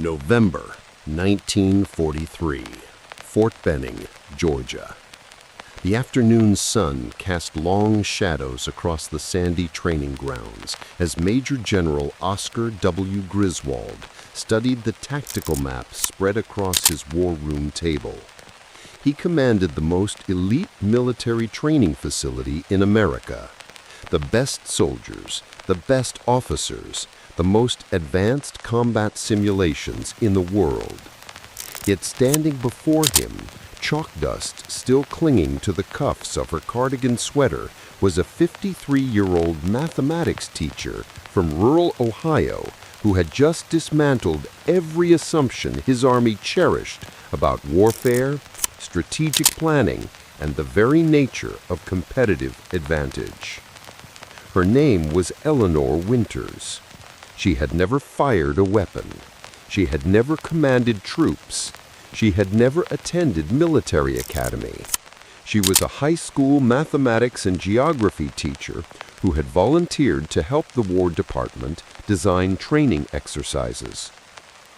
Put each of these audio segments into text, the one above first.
November 1943, Fort Benning, Georgia. The afternoon sun cast long shadows across the sandy training grounds as Major General Oscar W. Griswold studied the tactical map spread across his war room table. He commanded the most elite military training facility in America. The best soldiers, the best officers, the most advanced combat simulations in the world. Yet standing before him, chalk dust still clinging to the cuffs of her cardigan sweater, was a 53-year-old mathematics teacher from rural Ohio who had just dismantled every assumption his army cherished about warfare, strategic planning, and the very nature of competitive advantage. Her name was Eleanor Winters. She had never fired a weapon. She had never commanded troops. She had never attended military academy. She was a high school mathematics and geography teacher who had volunteered to help the War Department design training exercises.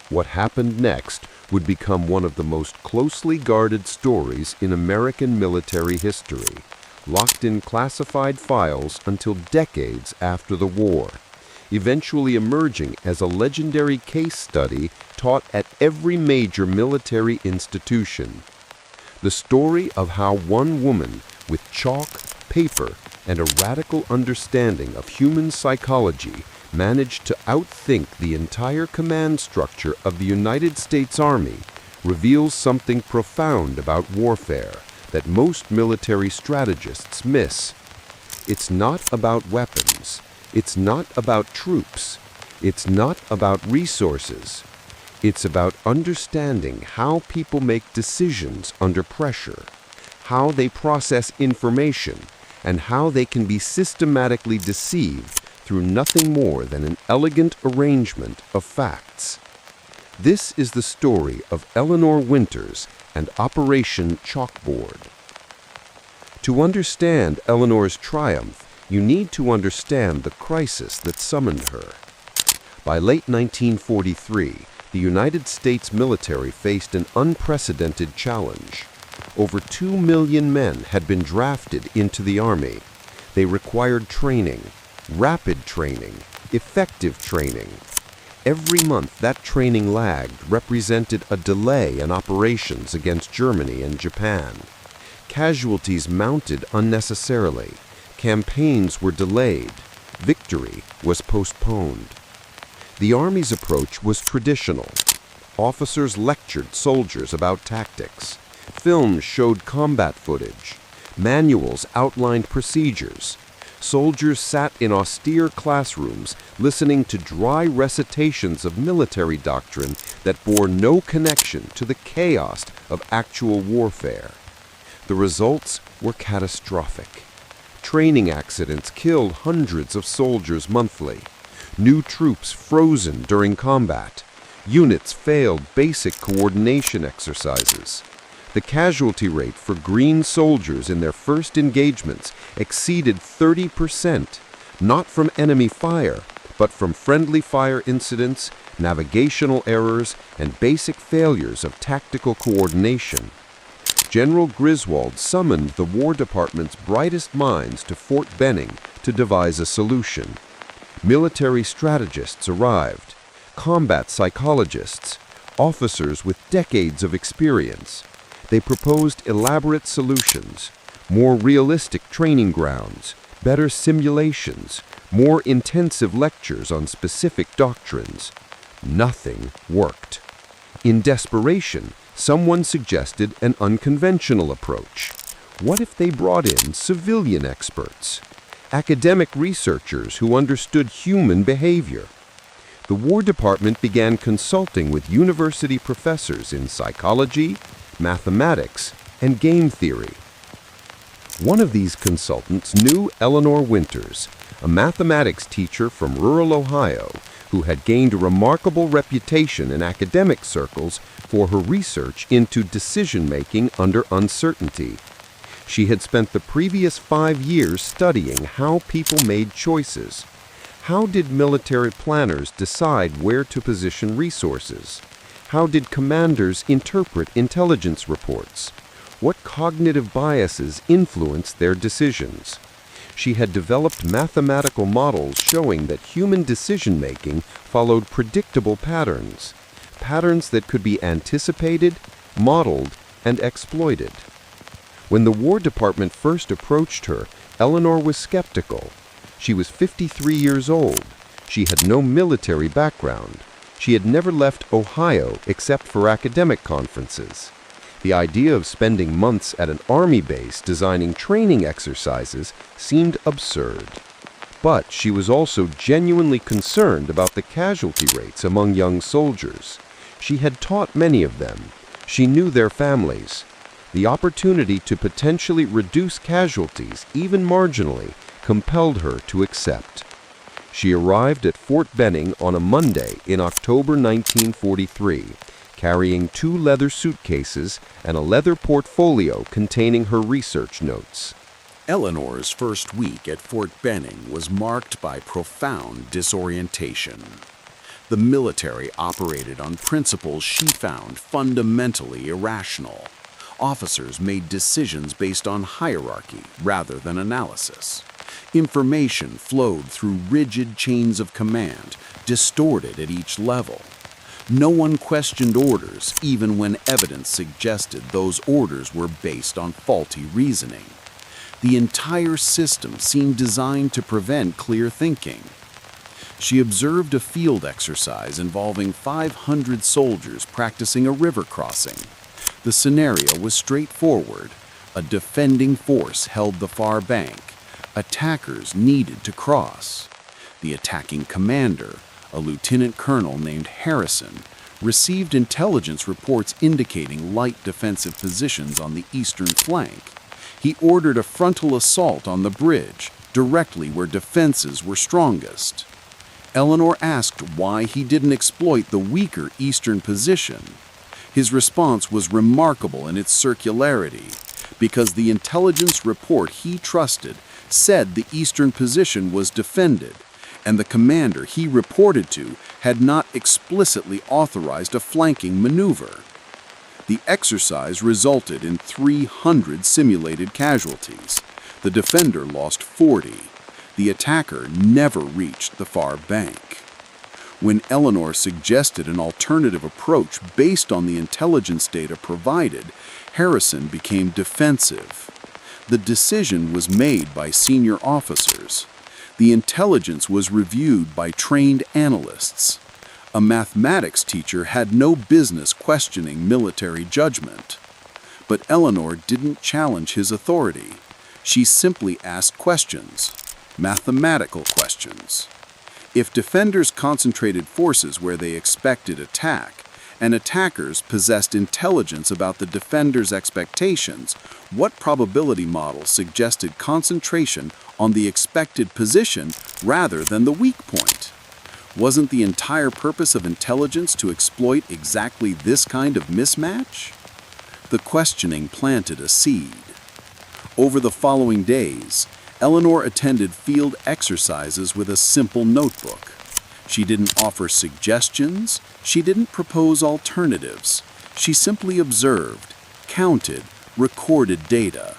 What happened next would become one of the most closely guarded stories in American military history, locked in classified files until decades after the war, eventually emerging as a legendary case study taught at every major military institution. The story of how one woman with chalk, paper, and a radical understanding of human psychology managed to outthink the entire command structure of the United States Army reveals something profound about warfare that most military strategists miss. It's not about weapons. It's not about troops. It's not about resources. It's about understanding how people make decisions under pressure, how they process information, and how they can be systematically deceived through nothing more than an elegant arrangement of facts. This is the story of Eleanor Winters and Operation Chalkboard. To understand Eleanor's triumph, you need to understand the crisis that summoned her. By late 1943, the United States military faced an unprecedented challenge. Over 2 million men had been drafted into the Army. They required training, rapid training, effective training. Every month that training lagged represented a delay in operations against Germany and Japan. Casualties mounted unnecessarily. Campaigns were delayed. Victory was postponed. The Army's approach was traditional. Officers lectured soldiers about tactics. Films showed combat footage. Manuals outlined procedures. Soldiers sat in austere classrooms listening to dry recitations of military doctrine that bore no connection to the chaos of actual warfare. The results were catastrophic. Training accidents killed hundreds of soldiers monthly. New troops frozen during combat. Units failed basic coordination exercises. The casualty rate for green soldiers in their first engagements exceeded 30%, not from enemy fire, but from friendly fire incidents, navigational errors, and basic failures of tactical coordination. General Griswold summoned the War Department's brightest minds to Fort Benning to devise a solution. Military strategists arrived, combat psychologists, officers with decades of experience. They proposed elaborate solutions, more realistic training grounds, better simulations, more intensive lectures on specific doctrines. Nothing worked. In desperation, someone suggested an unconventional approach. What if they brought in civilian experts? Academic researchers who understood human behavior. The War Department began consulting with university professors in psychology, mathematics, and game theory. One of these consultants knew Eleanor Winters, a mathematics teacher from rural Ohio who had gained a remarkable reputation in academic circles for her research into decision-making under uncertainty. She had spent the previous 5 years studying how people made choices, How did military planners decide where to position resources? How did commanders interpret intelligence reports? What cognitive biases influenced their decisions? She had developed mathematical models showing that human decision-making followed predictable patterns, patterns that could be anticipated, modeled, and exploited. When the War Department first approached her, Eleanor was skeptical. She was 53 years old. She had no military background. She had never left Ohio except for academic conferences. The idea of spending months at an army base designing training exercises seemed absurd. But she was also genuinely concerned about the casualty rates among young soldiers. She had taught many of them. She knew their families. The opportunity to potentially reduce casualties, even marginally, compelled her to accept. She arrived at Fort Benning on a Monday in October 1943, carrying 2 leather suitcases and a leather portfolio containing her research notes. Eleanor's first week at Fort Benning was marked by profound disorientation. The military operated on principles she found fundamentally irrational. Officers made decisions based on hierarchy rather than analysis. Information flowed through rigid chains of command, distorted at each level. No one questioned orders, even when evidence suggested those orders were based on faulty reasoning. The entire system seemed designed to prevent clear thinking. She observed a field exercise involving 500 soldiers practicing a river crossing. The scenario was straightforward. A defending force held the far bank. Attackers needed to cross. The attacking commander, a lieutenant colonel named Harrison, received intelligence reports indicating light defensive positions on the eastern flank. He ordered a frontal assault on the bridge, directly where defenses were strongest. Eleanor asked why he didn't exploit the weaker eastern position. His response was remarkable in its circularity, because the intelligence report he trusted said the eastern position was defended, and the commander he reported to had not explicitly authorized a flanking maneuver. The exercise resulted in 300 simulated casualties. The defender lost 40. The attacker never reached the far bank. When Eleanor suggested an alternative approach based on the intelligence data provided, Harrison became defensive. The decision was made by senior officers. The intelligence was reviewed by trained analysts. A mathematics teacher had no business questioning military judgment. But Eleanor didn't challenge his authority. She simply asked questions, mathematical questions. If defenders concentrated forces where they expected attack, and attackers possessed intelligence about the defenders' expectations, what probability model suggested concentration on the expected position rather than the weak point? Wasn't the entire purpose of intelligence to exploit exactly this kind of mismatch? The questioning planted a seed. Over the following days, Eleanor attended field exercises with a simple notebook. She didn't offer suggestions. She didn't propose alternatives. She simply observed, counted, recorded data.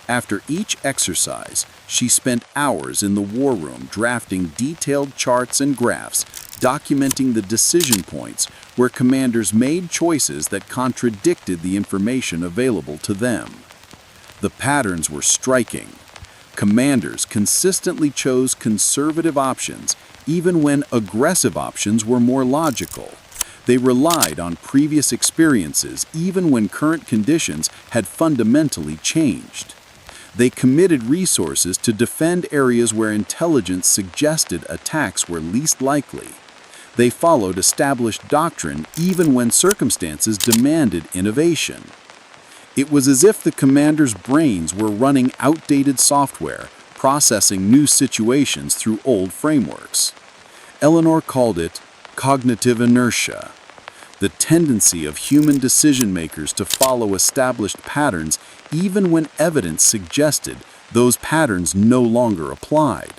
After each exercise, she spent hours in the war room drafting detailed charts and graphs, documenting the decision points where commanders made choices that contradicted the information available to them. The patterns were striking. Commanders consistently chose conservative options even when aggressive options were more logical. They relied on previous experiences even when current conditions had fundamentally changed. They committed resources to defend areas where intelligence suggested attacks were least likely. They followed established doctrine even when circumstances demanded innovation. It was as if the commanders' brains were running outdated software, processing new situations through old frameworks. Eleanor called it cognitive inertia, the tendency of human decision-makers to follow established patterns even when evidence suggested those patterns no longer applied.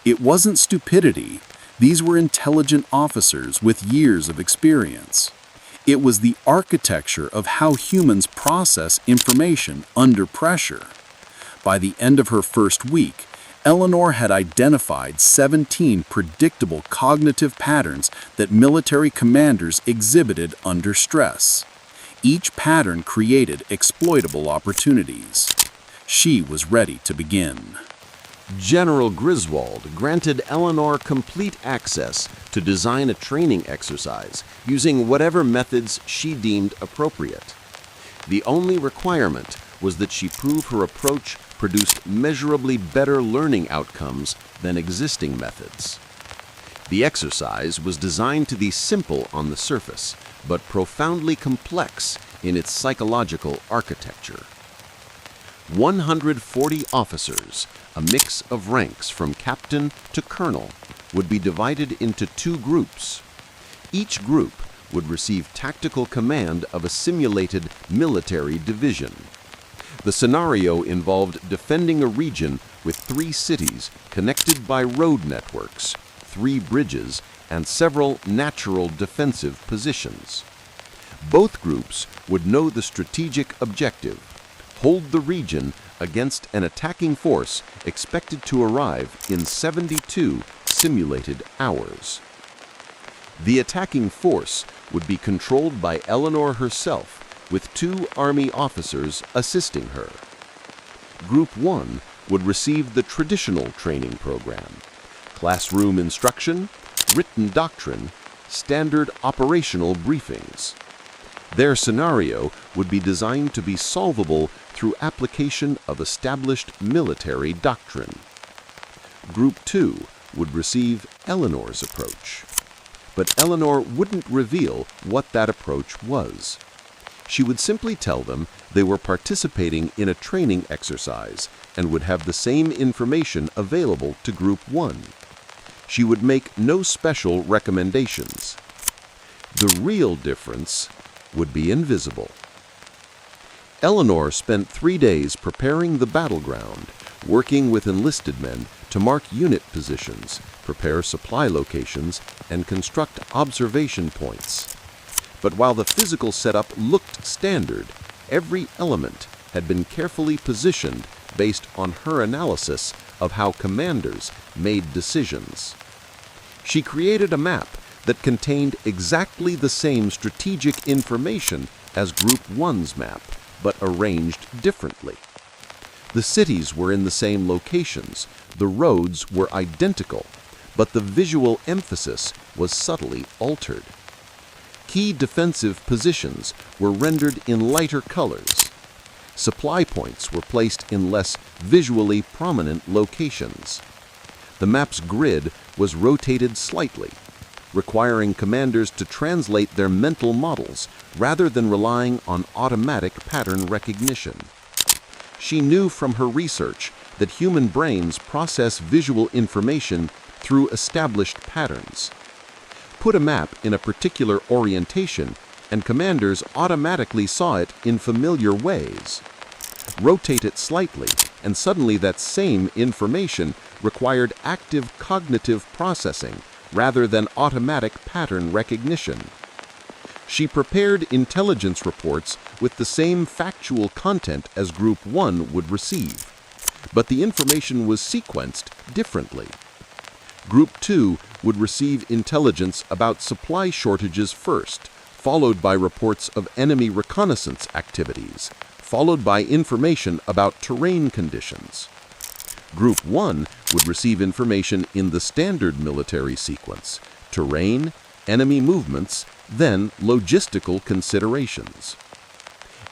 It wasn't stupidity. These were intelligent officers with years of experience. It was the architecture of how humans process information under pressure. By the end of her first week, Eleanor had identified 17 predictable cognitive patterns that military commanders exhibited under stress. Each pattern created exploitable opportunities. She was ready to begin. General Griswold granted Eleanor complete access to design a training exercise using whatever methods she deemed appropriate. The only requirement was that she prove her approach produced measurably better learning outcomes than existing methods. The exercise was designed to be simple on the surface, but profoundly complex in its psychological architecture. 140 officers, a mix of ranks from captain to colonel, would be divided into 2 groups. Each group would receive tactical command of a simulated military division. The scenario involved defending a region with 3 cities connected by road networks, 3 bridges, and several natural defensive positions. Both groups would know the strategic objective: hold the region against an attacking force expected to arrive in 72 simulated hours. The attacking force would be controlled by Eleanor herself, with 2 Army officers assisting her. Group 1 would receive the traditional training program: classroom instruction, written doctrine, standard operational briefings. Their scenario would be designed to be solvable through application of established military doctrine. Group 2 would receive Eleanor's approach. But Eleanor wouldn't reveal what that approach was. She would simply tell them they were participating in a training exercise and would have the same information available to Group 1. She would make no special recommendations. The real difference would be invisible. Eleanor spent 3 days preparing the battleground, working with enlisted men to mark unit positions, prepare supply locations, and construct observation points. But while the physical setup looked standard, every element had been carefully positioned based on her analysis of how commanders made decisions. She created a map that contained exactly the same strategic information as Group 1's map, but arranged differently. The cities were in the same locations, the roads were identical, but the visual emphasis was subtly altered. Key defensive positions were rendered in lighter colors. Supply points were placed in less visually prominent locations. The map's grid was rotated slightly, requiring commanders to translate their mental models rather than relying on automatic pattern recognition. She knew from her research that human brains process visual information through established patterns. Put a map in a particular orientation, and commanders automatically saw it in familiar ways. Rotate it slightly, and suddenly that same information required active cognitive processing rather than automatic pattern recognition. She prepared intelligence reports with the same factual content as Group 1 would receive, but the information was sequenced differently. Group 2 would receive intelligence about supply shortages first, followed by reports of enemy reconnaissance activities, followed by information about terrain conditions. Group 1 would receive information in the standard military sequence: terrain, enemy movements, then logistical considerations.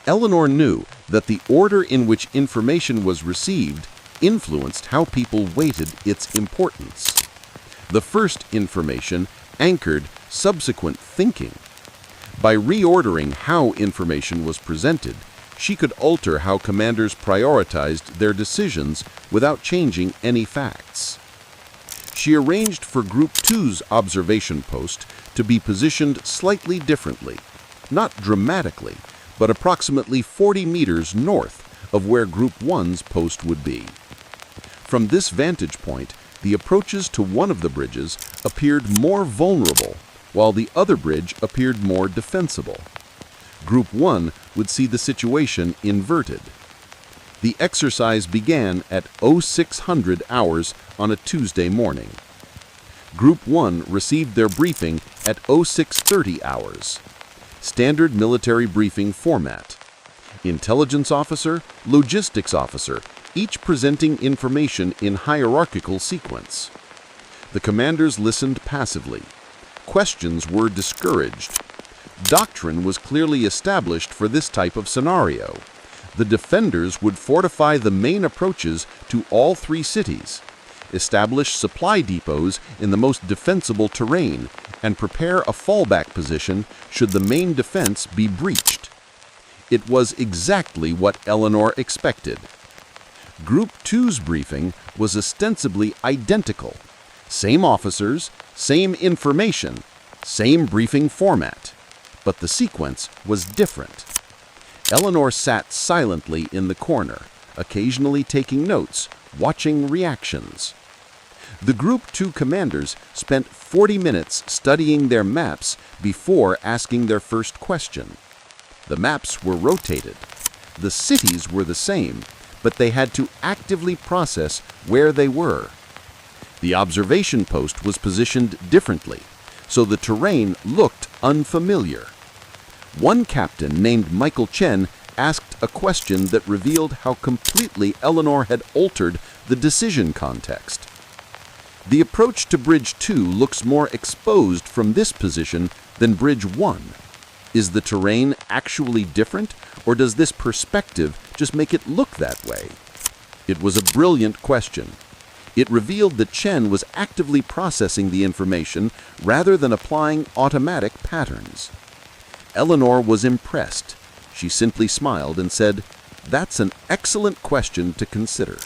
Eleanor knew that the order in which information was received influenced how people weighted its importance. The first information anchored subsequent thinking. By reordering how information was presented, she could alter how commanders prioritized their decisions without changing any facts. She arranged for Group 2's observation post to be positioned slightly differently, not dramatically, but approximately 40 meters north of where Group 1's post would be. From this vantage point, the approaches to one of the bridges appeared more vulnerable, while the other bridge appeared more defensible. Group 1 would see the situation inverted. The exercise began at 0600 hours on a Tuesday morning. Group 1 received their briefing at 0630 hours. Standard military briefing format. Intelligence officer, logistics officer, each presenting information in hierarchical sequence. The commanders listened passively. Questions were discouraged. Doctrine was clearly established for this type of scenario. The defenders would fortify the main approaches to all three cities, establish supply depots in the most defensible terrain, and prepare a fallback position should the main defense be breached. It was exactly what Eleanor expected. Group 2's briefing was ostensibly identical. Same officers, same information, same briefing format. But the sequence was different. Eleanor sat silently in the corner, occasionally taking notes, watching reactions. The Group 2 commanders spent 40 minutes studying their maps before asking their first question. The maps were rotated. The cities were the same, but they had to actively process where they were. The observation post was positioned differently, so the terrain looked unfamiliar. One captain named Michael Chen asked a question that revealed how completely Eleanor had altered the decision context. The approach to Bridge 2 looks more exposed from this position than Bridge 1. Is the terrain actually different, or does this perspective just make it look that way? It was a brilliant question. It revealed that Chen was actively processing the information rather than applying automatic patterns. Eleanor was impressed. She simply smiled and said, "That's an excellent question to consider."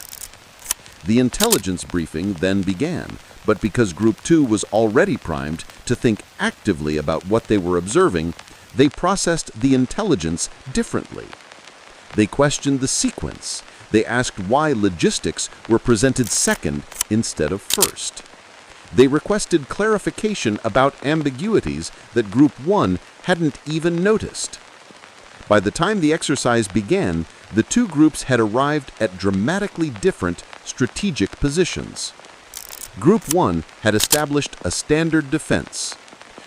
The intelligence briefing then began, but because Group 2 was already primed to think actively about what they were observing, they processed the intelligence differently. They questioned the sequence. They asked why logistics were presented second instead of first. They requested clarification about ambiguities that Group 1 hadn't even noticed. By the time the exercise began, the two groups had arrived at dramatically different strategic positions. Group 1 had established a standard defense.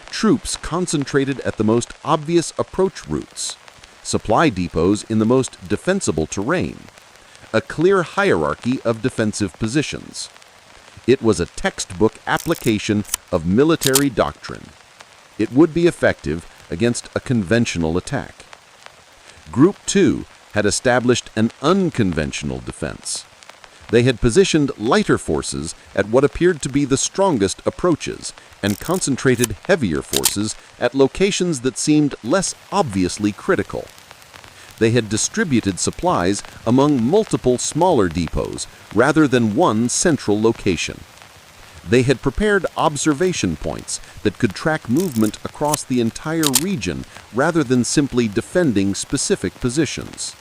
Troops concentrated at the most obvious approach routes, supply depots in the most defensible terrain, a clear hierarchy of defensive positions. It was a textbook application of military doctrine. It would be effective against a conventional attack. Group 2 had established an unconventional defense. They had positioned lighter forces at what appeared to be the strongest approaches and concentrated heavier forces at locations that seemed less obviously critical. They had distributed supplies among multiple smaller depots rather than one central location. They had prepared observation points that could track movement across the entire region rather than simply defending specific positions.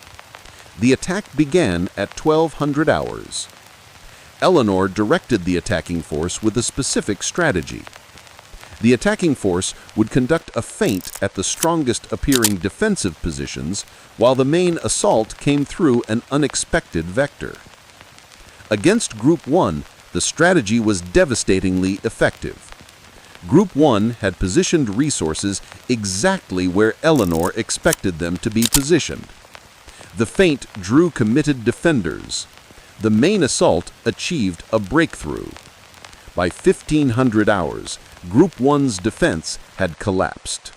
The attack began at 1200 hours. Eleanor directed the attacking force with a specific strategy. The attacking force would conduct a feint at the strongest appearing defensive positions, while the main assault came through an unexpected vector. Against Group 1, the strategy was devastatingly effective. Group 1 had positioned resources exactly where Eleanor expected them to be positioned. The feint drew committed defenders. The main assault achieved a breakthrough. By 1500 hours, Group 1's defense had collapsed.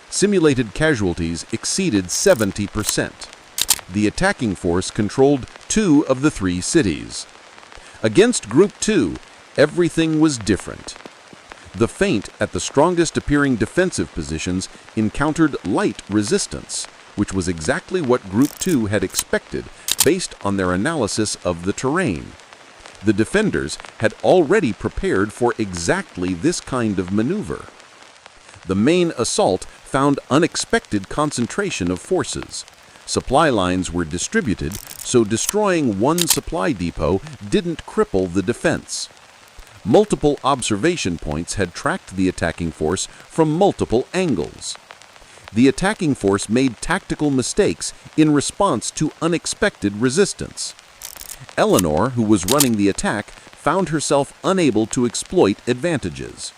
Simulated casualties exceeded 70%. The attacking force controlled 2 of the 3 cities. Against Group 2, everything was different. The feint at the strongest appearing defensive positions encountered light resistance, which was exactly what Group 2 had expected based on their analysis of the terrain. The defenders had already prepared for exactly this kind of maneuver. The main assault found unexpected concentration of forces. Supply lines were distributed, so destroying one supply depot didn't cripple the defense. multiple observation points had tracked the attacking force from multiple angles. The attacking force made tactical mistakes in response to unexpected resistance. Eleanor, who was running the attack, found herself unable to exploit advantages.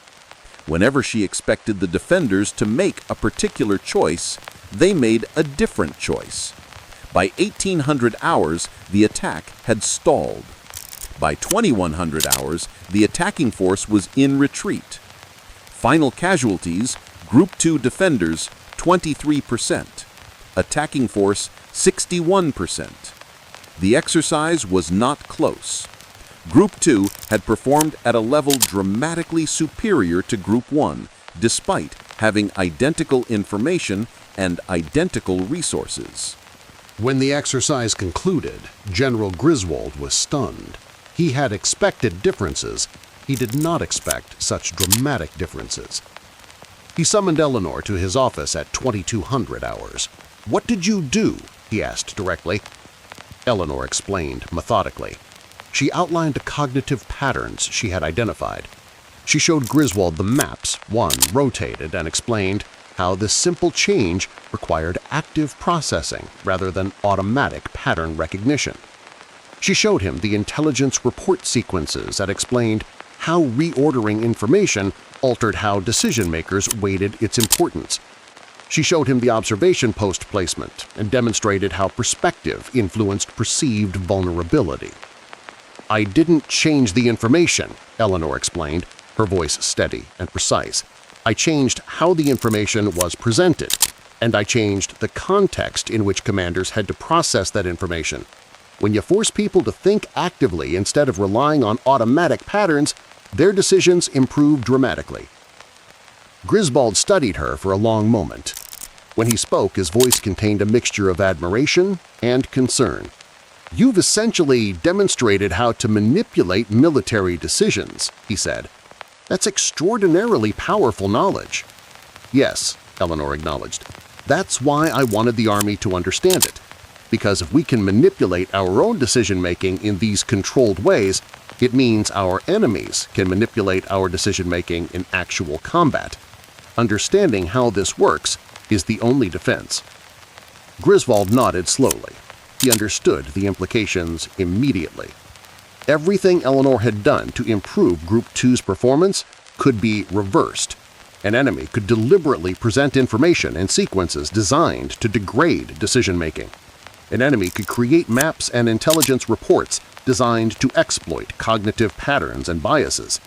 Whenever she expected the defenders to make a particular choice, they made a different choice. By 1800 hours, the attack had stalled. By 2100 hours, the attacking force was in retreat. Final casualties: Group 2 defenders 23%, attacking force 61%. The exercise was not close. Group 2 had performed at a level dramatically superior to Group 1, despite having identical information and identical resources. When the exercise concluded, General Griswold was stunned. He had expected differences. He did not expect such dramatic differences. He summoned Eleanor to his office at 2200 hours. "What did you do?" he asked directly. Eleanor explained methodically. She outlined the cognitive patterns she had identified. She showed Griswold the maps one rotated and explained how this simple change required active processing rather than automatic pattern recognition. She showed him the intelligence report sequences that explained how reordering information altered how decision-makers weighted its importance. She showed him the observation post placement and demonstrated how perspective influenced perceived vulnerability. "I didn't change the information," Eleanor explained, her voice steady and precise. "I changed how the information was presented, and I changed the context in which commanders had to process that information. When you force people to think actively instead of relying on automatic patterns, their decisions improve dramatically." Griswold studied her for a long moment. When he spoke, his voice contained a mixture of admiration and concern. "You've essentially demonstrated how to manipulate military decisions," he said. "That's extraordinarily powerful knowledge." "Yes," Eleanor acknowledged. "That's why I wanted the Army to understand it. Because if we can manipulate our own decision-making in these controlled ways, it means our enemies can manipulate our decision-making in actual combat. Understanding how this works is the only defense." Griswold nodded slowly. He understood the implications immediately. Everything Eleanor had done to improve Group 2's performance could be reversed. An enemy could deliberately present information and sequences designed to degrade decision-making. An enemy could create maps and intelligence reports designed to exploit cognitive patterns and biases.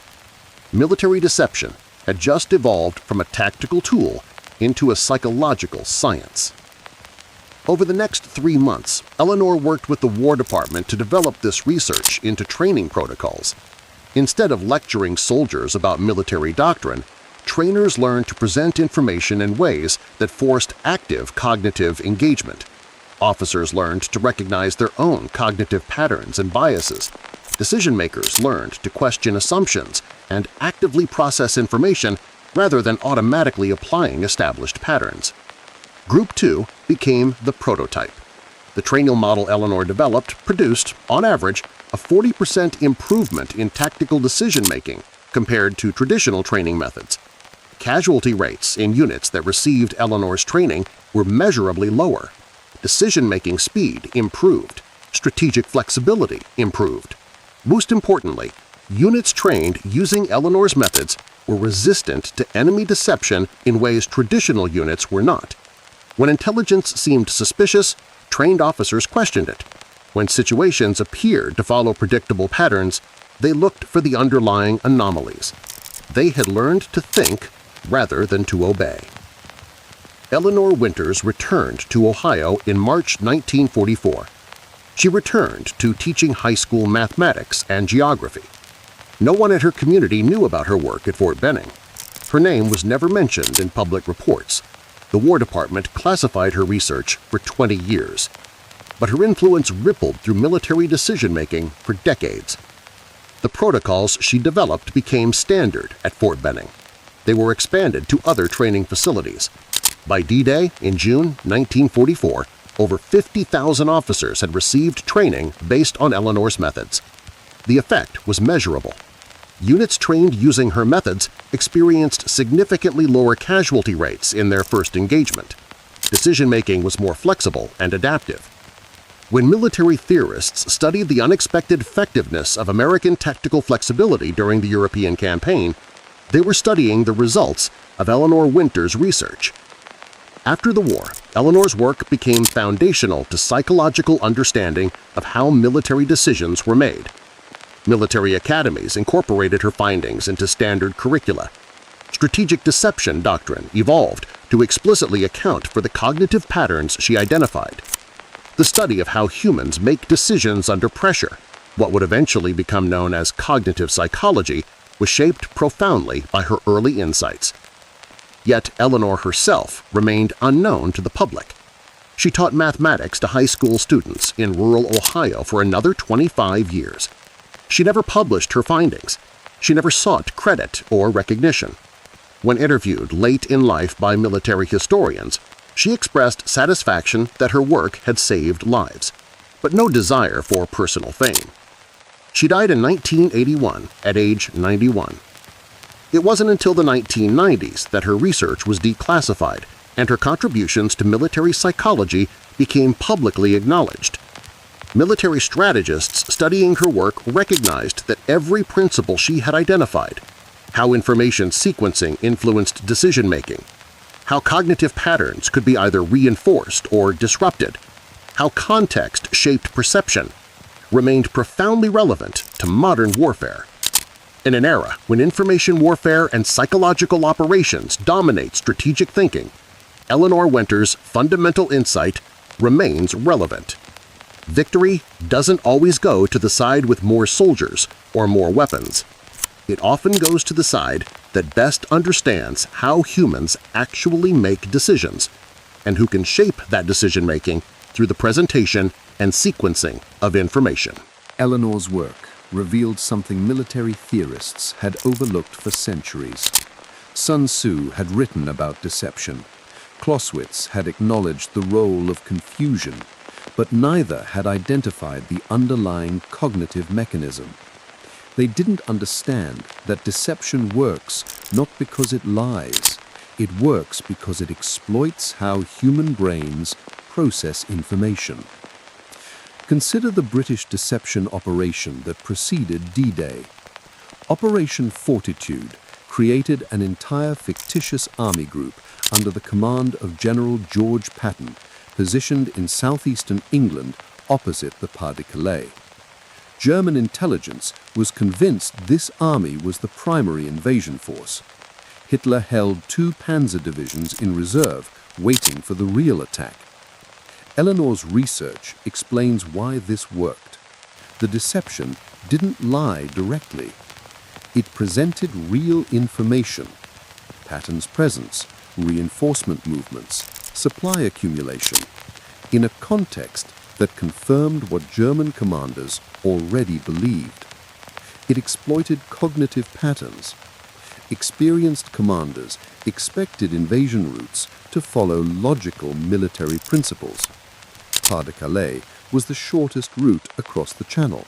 Military deception had just evolved from a tactical tool into a psychological science. Over the next 3 months, Eleanor worked with the War Department to develop this research into training protocols. Instead of lecturing soldiers about military doctrine, trainers learned to present information in ways that forced active cognitive engagement. Officers learned to recognize their own cognitive patterns and biases. Decision-makers learned to question assumptions and actively process information rather than automatically applying established patterns. Group 2 became the prototype. The training model Eleanor developed produced, on average, a 40% improvement in tactical decision-making compared to traditional training methods. Casualty rates in units that received Eleanor's training were measurably lower. Decision-making speed improved. Strategic flexibility improved. Most importantly, units trained using Eleanor's methods were resistant to enemy deception in ways traditional units were not. When intelligence seemed suspicious, trained officers questioned it. When situations appeared to follow predictable patterns, they looked for the underlying anomalies. They had learned to think rather than to obey. Eleanor Winters returned to Ohio in March 1944. She returned to teaching high school mathematics and geography. No one at her community knew about her work at Fort Benning. Her name was never mentioned in public reports. The War Department classified her research for 20 years. But her influence rippled through military decision-making for decades. The protocols she developed became standard at Fort Benning. They were expanded to other training facilities. By D-Day in June 1944, over 50,000 officers had received training based on Eleanor's methods. The effect was measurable. units trained using her methods experienced significantly lower casualty rates in their first engagement. Decision-making was more flexible and adaptive. When military theorists studied the unexpected effectiveness of American tactical flexibility during the European campaign, they were studying the results of Eleanor Winter's research. After the war, Eleanor's work became foundational to psychological understanding of how military decisions were made. Military academies incorporated her findings into standard curricula. Strategic deception doctrine evolved to explicitly account for the cognitive patterns she identified. The study of how humans make decisions under pressure, what would eventually become known as cognitive psychology, was shaped profoundly by her early insights. Yet Eleanor herself remained unknown to the public. She taught mathematics to high school students in rural Ohio for another 25 years. She never published her findings. She never sought credit or recognition. When interviewed late in life by military historians, she expressed satisfaction that her work had saved lives, but no desire for personal fame. She died in 1981 at age 91. It wasn't until the 1990s that her research was declassified and her contributions to military psychology became publicly acknowledged. Military strategists studying her work recognized that every principle she had identified – how information sequencing influenced decision-making, how cognitive patterns could be either reinforced or disrupted, how context shaped perception – remained profoundly relevant to modern warfare. In an era when information warfare and psychological operations dominate strategic thinking, Eleanor Winter's fundamental insight remains relevant. Victory doesn't always go to the side with more soldiers or more weapons. It often goes to the side that best understands how humans actually make decisions and who can shape that decision-making through the presentation and sequencing of information. Eleanor's work revealed something military theorists had overlooked for centuries. Sun Tzu had written about deception. Clausewitz had acknowledged the role of confusion, but neither had identified the underlying cognitive mechanism. They didn't understand that deception works not because it lies. It works because it exploits how human brains process information. Consider the British deception operation that preceded D-Day. Operation Fortitude created an entire fictitious army group under the command of General George Patton, positioned in southeastern England opposite the Pas-de-Calais. German intelligence was convinced this army was the primary invasion force. Hitler held 2 panzer divisions in reserve, waiting for the real attack. Eleanor's research explains why this worked. The deception didn't lie directly. It presented real information: Patton's presence, reinforcement movements, supply accumulation, in a context that confirmed what German commanders already believed. It exploited cognitive patterns. Experienced commanders expected invasion routes to follow logical military principles. Pas-de-Calais was the shortest route across the Channel.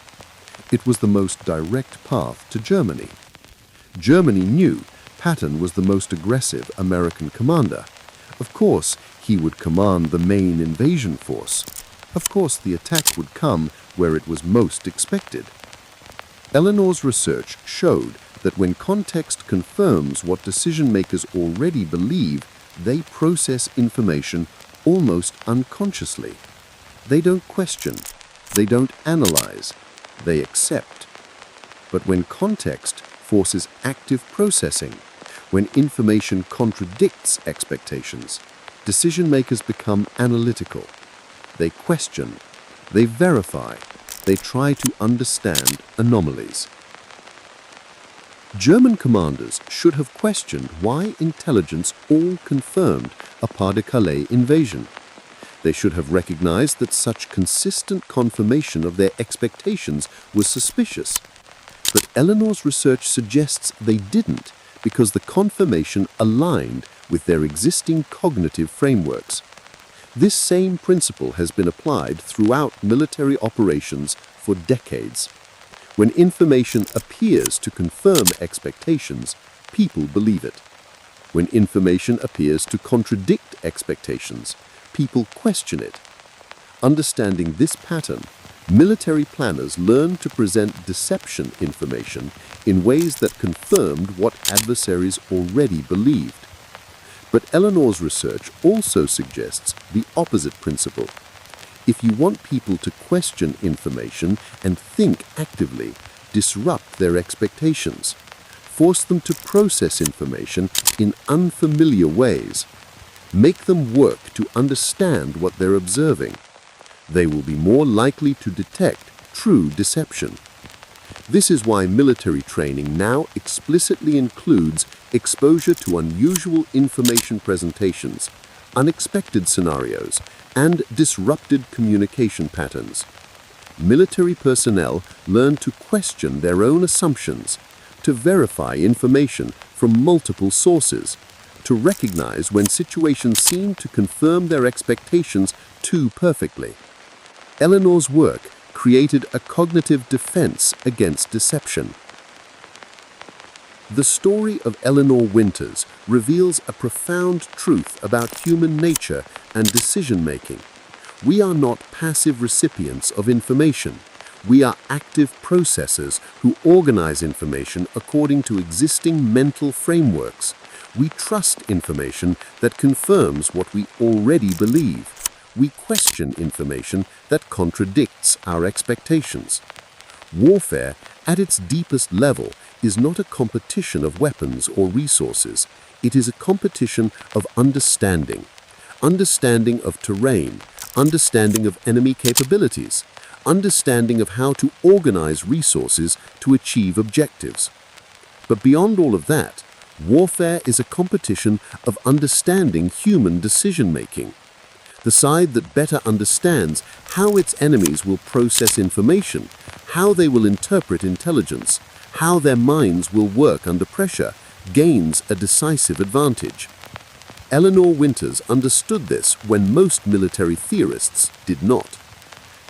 It was the most direct path to Germany. Germany knew Patton was the most aggressive American commander. Of course, he would command the main invasion force. Of course, the attack would come where it was most expected. Eleanor's research showed that when context confirms what decision-makers already believe, they process information almost unconsciously. They don't question, they don't analyze, they accept. But when context forces active processing, when information contradicts expectations, decision-makers become analytical. They question, they verify, they try to understand anomalies. German commanders should have questioned why intelligence all confirmed a Pas-de-Calais invasion. They should have recognized that such consistent confirmation of their expectations was suspicious. But Eleanor's research suggests they didn't, because the confirmation aligned with their existing cognitive frameworks. This same principle has been applied throughout military operations for decades. When information appears to confirm expectations, people believe it. When information appears to contradict expectations, people question it. Understanding this pattern, military planners learned to present deception information in ways that confirmed what adversaries already believed. But Eleanor's research also suggests the opposite principle. If you want people to question information and think actively, disrupt their expectations. Force them to process information in unfamiliar ways. Make them work to understand what they're observing. They will be more likely to detect true deception. This is why military training now explicitly includes exposure to unusual information presentations, unexpected scenarios, and disrupted communication patterns. Military personnel learn to question their own assumptions, to verify information from multiple sources, to recognize when situations seem to confirm their expectations too perfectly. Eleanor's work created a cognitive defense against deception. The story of Eleanor Winters reveals a profound truth about human nature and decision-making. We are not passive recipients of information. We are active processors who organize information according to existing mental frameworks. We trust information that confirms what we already believe. We question information that contradicts our expectations. Warfare, at its deepest level, is not a competition of weapons or resources. It is a competition of understanding. Understanding of terrain, understanding of enemy capabilities, understanding of how to organize resources to achieve objectives. But beyond all of that, warfare is a competition of understanding human decision-making. The side that better understands how its enemies will process information, how they will interpret intelligence, how their minds will work under pressure, gains a decisive advantage. Eleanor Winters understood this when most military theorists did not.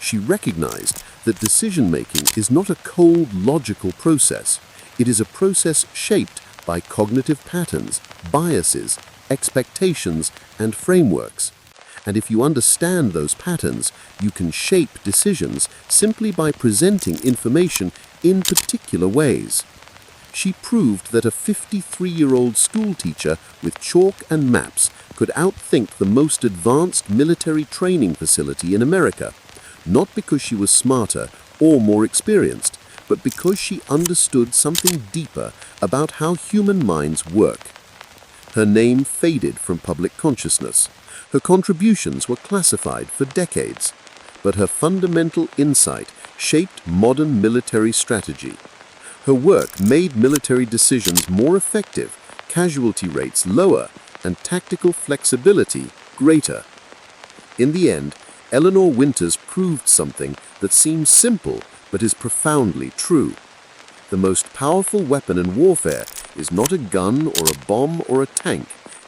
She recognized that decision-making is not a cold, logical process. It is a process shaped by cognitive patterns, biases, expectations, and frameworks. And if you understand those patterns, you can shape decisions simply by presenting information in particular ways. She proved that a 53-year-old schoolteacher with chalk and maps could outthink the most advanced military training facility in America, not because she was smarter or more experienced, but because she understood something deeper about how human minds work. Her name faded from public consciousness. Her contributions were classified for decades, but her fundamental insight shaped modern military strategy. Her work made military decisions more effective, casualty rates lower, and tactical flexibility greater. In the end, Eleanor Winters proved something that seems simple but is profoundly true. The most powerful weapon in warfare is not a gun or a bomb or a tank.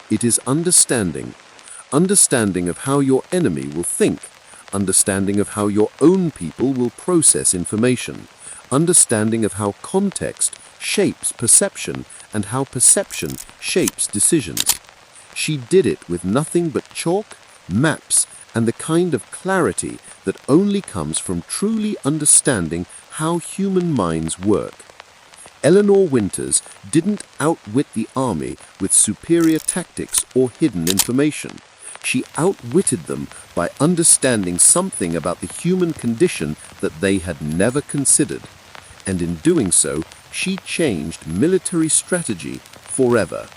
It is understanding. Understanding of how your enemy will think. Understanding of how your own people will process information. Understanding of how context shapes perception and how perception shapes decisions. She did it with nothing but chalk, maps, and the kind of clarity that only comes from truly understanding how human minds work. Eleanor Winters didn't outwit the army with superior tactics or hidden information. She outwitted them by understanding something about the human condition that they had never considered. And in doing so, she changed military strategy forever.